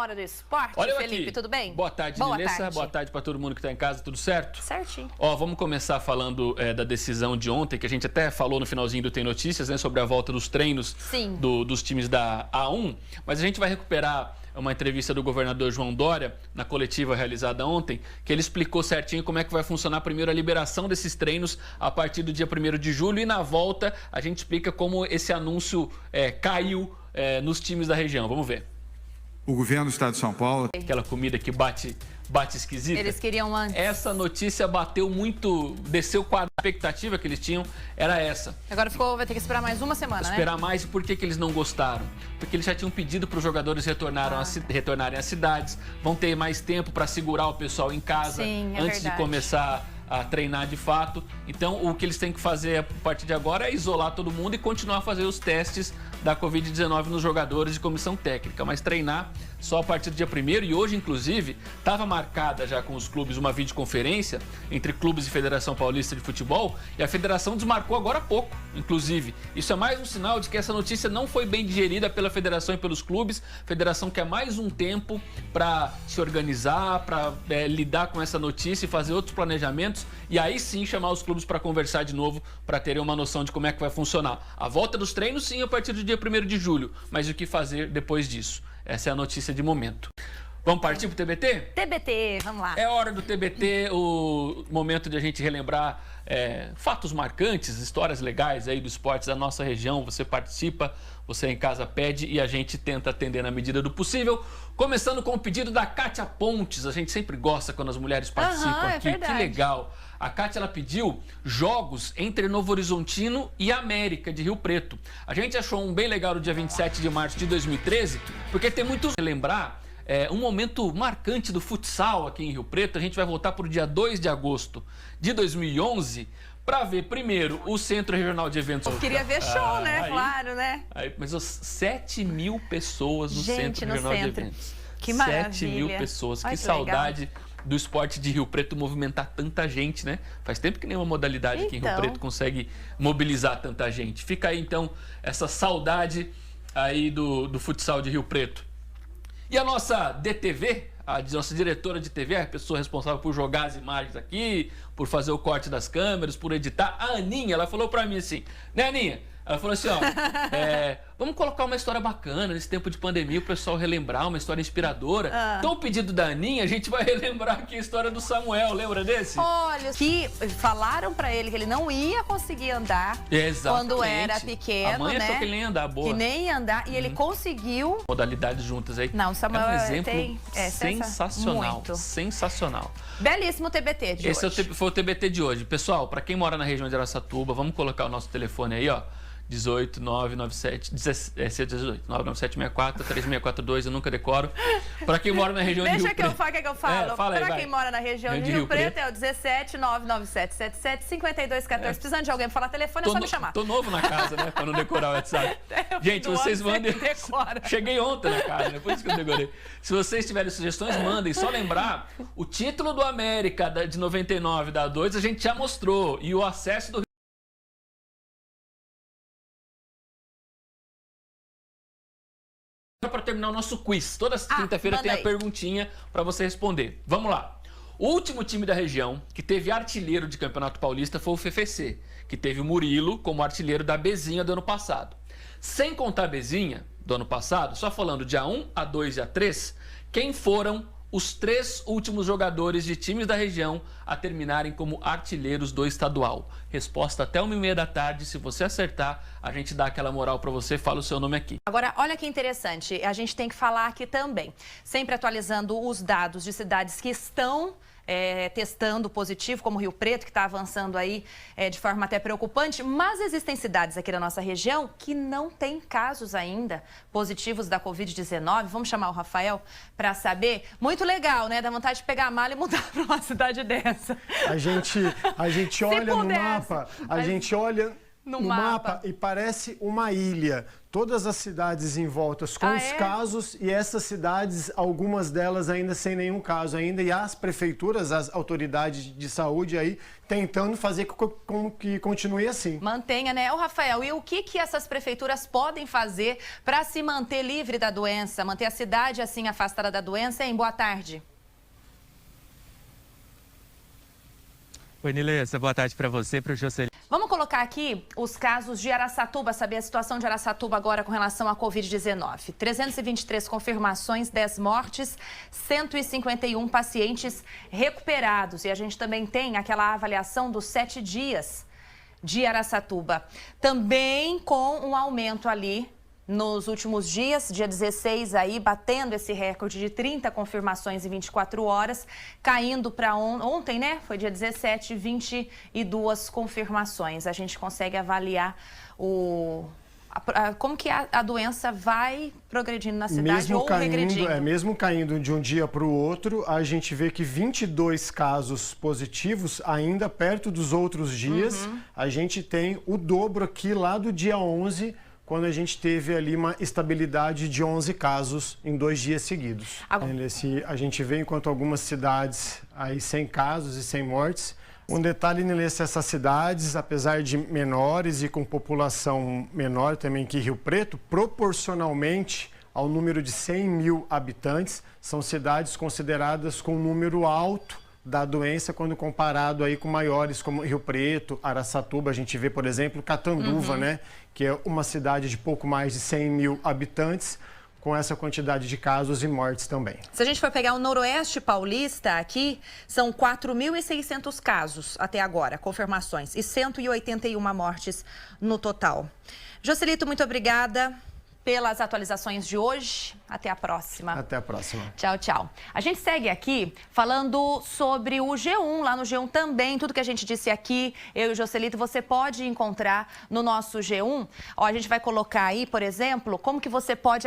hora do esporte. Olha Felipe, aqui. tudo bem? Boa tarde, Nilessa. Boa tarde para todo mundo que está em casa, tudo certo? Certinho. Ó, vamos começar falando da decisão de ontem, que a gente até falou no finalzinho do Tem Notícias, né, sobre a volta dos treinos dos times da A1, mas a gente vai recuperar uma entrevista do governador João Dória, na coletiva realizada ontem, que ele explicou certinho como é que vai funcionar primeiro a liberação desses treinos a partir do dia 1º de julho e na volta a gente explica como esse anúncio caiu nos times da região. Vamos ver. O governo do estado de São Paulo... Aquela comida que bate esquisita. Eles queriam antes. Essa notícia bateu muito, desceu com a expectativa que eles tinham, era essa. Agora vai ter que esperar mais uma semana, Esperar mais, e por que eles não gostaram? Porque eles já tinham pedido para os jogadores retornarem às cidades, vão ter mais tempo para segurar o pessoal em casa antes de começar a treinar de fato. Então, o que eles têm que fazer a partir de agora é isolar todo mundo e continuar a fazer os testes da Covid-19 nos jogadores de comissão técnica, mas treinar só a partir do dia 1º. E hoje, inclusive, estava marcada já com os clubes uma videoconferência entre clubes e Federação Paulista de Futebol, e a federação desmarcou agora há pouco, inclusive. Isso é mais um sinal de que essa notícia não foi bem digerida pela federação e pelos clubes. A federação quer mais um tempo para se organizar, para lidar com essa notícia e fazer outros planejamentos, e aí sim chamar os clubes para conversar de novo, para terem uma noção de como é que vai funcionar. A volta dos treinos, sim, a partir do dia 1º de julho, mas o que fazer depois disso? Essa é a notícia de momento. Vamos partir pro TBT? TBT, vamos lá. É hora do TBT, o momento de a gente relembrar fatos marcantes, histórias legais aí do esporte da nossa região. Você participa, você em casa pede e a gente tenta atender na medida do possível. Começando com o pedido da Kátia Pontes. A gente sempre gosta quando as mulheres participam aqui. Verdade. Que legal. A Kátia, ela pediu jogos entre Novo Horizontino e América de Rio Preto. A gente achou um bem legal no dia 27 de março de 2013, porque tem muitos lembrar um momento marcante do futsal aqui em Rio Preto. A gente vai voltar para o dia 2 de agosto de 2011 para ver primeiro o Centro Regional de Eventos. Eu queria ver show, né? Claro, né? Mas 7 mil pessoas no Centro Regional de Eventos. Que maravilha. 7 mil pessoas. Ai, que saudade do esporte de Rio Preto movimentar tanta gente, né? Faz tempo que nenhuma modalidade aqui em Rio Preto consegue mobilizar tanta gente. Fica aí, então, essa saudade aí do futsal de Rio Preto. E a nossa DTV, a nossa diretora de TV, a pessoa responsável por jogar as imagens aqui, por fazer o corte das câmeras, por editar, a Aninha, ela falou pra mim assim, né, Aninha? Ela falou assim, ó, vamos colocar uma história bacana nesse tempo de pandemia, o pessoal relembrar, uma história inspiradora. Então, o pedido da Aninha, a gente vai relembrar aqui a história do Samuel, lembra desse? Olha, que falaram pra ele que ele não ia conseguir andar quando era pequeno, a mãe achou que ele nem ia andar, boa. Que nem ia andar, e ele conseguiu... Modalidades juntas aí. Não, o Samuel é um exemplo sensacional, muito. Sensacional. Belíssimo TBT de hoje. Esse foi o TBT de hoje. Pessoal, pra quem mora na região de Araçatuba, vamos colocar o nosso telefone aí, ó. 18 997 997 64 3642, eu nunca decoro. Para quem mora na região de Rio Preto. Deixa que eu falo. Para quem mora na região de Rio Preto é o 17 997 77 52 14. Precisando de alguém para falar telefone, é só me chamar. Tô novo na casa, né? Para não decorar o WhatsApp. Gente, vocês mandem. Cheguei ontem na casa, né? Por isso que eu decorei. Se vocês tiverem sugestões, mandem. Só lembrar, o título do América de 99 da 2 a gente já mostrou. E o acesso do para terminar o nosso quiz. Toda quinta-feira tem a perguntinha para você responder. Vamos lá. O último time da região que teve artilheiro de Campeonato Paulista foi o FFC, que teve o Murilo como artilheiro da Bezinha do ano passado. Sem contar a Bezinha do ano passado, só falando de A1, A2 e A3, quem foram os 3 últimos jogadores de times da região a terminarem como artilheiros do estadual? Resposta até 1h30 da tarde. Se você acertar, a gente dá aquela moral para você, fala o seu nome aqui. Agora, olha que interessante, a gente tem que falar aqui também, sempre atualizando os dados de cidades que estão testando positivo, como Rio Preto, que está avançando aí de forma até preocupante, mas existem cidades aqui da nossa região que não têm casos ainda positivos da Covid-19. Vamos chamar o Rafael para saber. Muito legal, né? Dá vontade de pegar a mala e mudar para uma cidade dessa. A gente olha no mapa, a gente olha no mapa e parece uma ilha. todas as cidades em voltas com os casos, e essas cidades, algumas delas ainda sem nenhum caso ainda, e as prefeituras, as autoridades de saúde aí tentando fazer com que continue assim. Mantenha, né? Ô, Rafael, e o que essas prefeituras podem fazer para se manter livre da doença, manter a cidade assim afastada da doença, hein? Boa tarde. Oi, Nilessa, boa tarde para você, para o Jocelyn. Vamos colocar aqui os casos de Araçatuba, saber a situação de Araçatuba agora com relação à Covid-19. 323 confirmações, 10 mortes, 151 pacientes recuperados. E a gente também tem aquela avaliação dos 7 dias de Araçatuba. Também com um aumento ali nos últimos dias, dia 16 aí, batendo esse recorde de 30 confirmações em 24 horas, caindo para ontem, né? Foi dia 17, 22 confirmações. A gente consegue avaliar como que a doença vai progredindo na cidade ou regredindo. Mesmo caindo de um dia para o outro, a gente vê que 22 casos positivos, ainda perto dos outros dias, a gente tem o dobro aqui lá do dia 11, quando a gente teve ali uma estabilidade de 11 casos em 2 dias seguidos. A gente vê, enquanto algumas cidades aí sem casos e sem mortes. Um detalhe, Nilessa, essas cidades, apesar de menores e com população menor também que Rio Preto, proporcionalmente ao número de 100 mil habitantes, são cidades consideradas com um número alto da doença quando comparado aí com maiores como Rio Preto, Araçatuba. A gente vê, por exemplo, Catanduva, né, que é uma cidade de pouco mais de 100 mil habitantes, com essa quantidade de casos e mortes também. Se a gente for pegar o Noroeste Paulista aqui, são 4.600 casos até agora, confirmações, e 181 mortes no total. Jocelito, muito obrigada pelas atualizações de hoje. Até a próxima. Até a próxima. Tchau, tchau. A gente segue aqui falando sobre o G1, lá no G1 também, tudo que a gente disse aqui, eu e o Jocelito, você pode encontrar no nosso G1. Ó, a gente vai colocar aí, por exemplo, como que você pode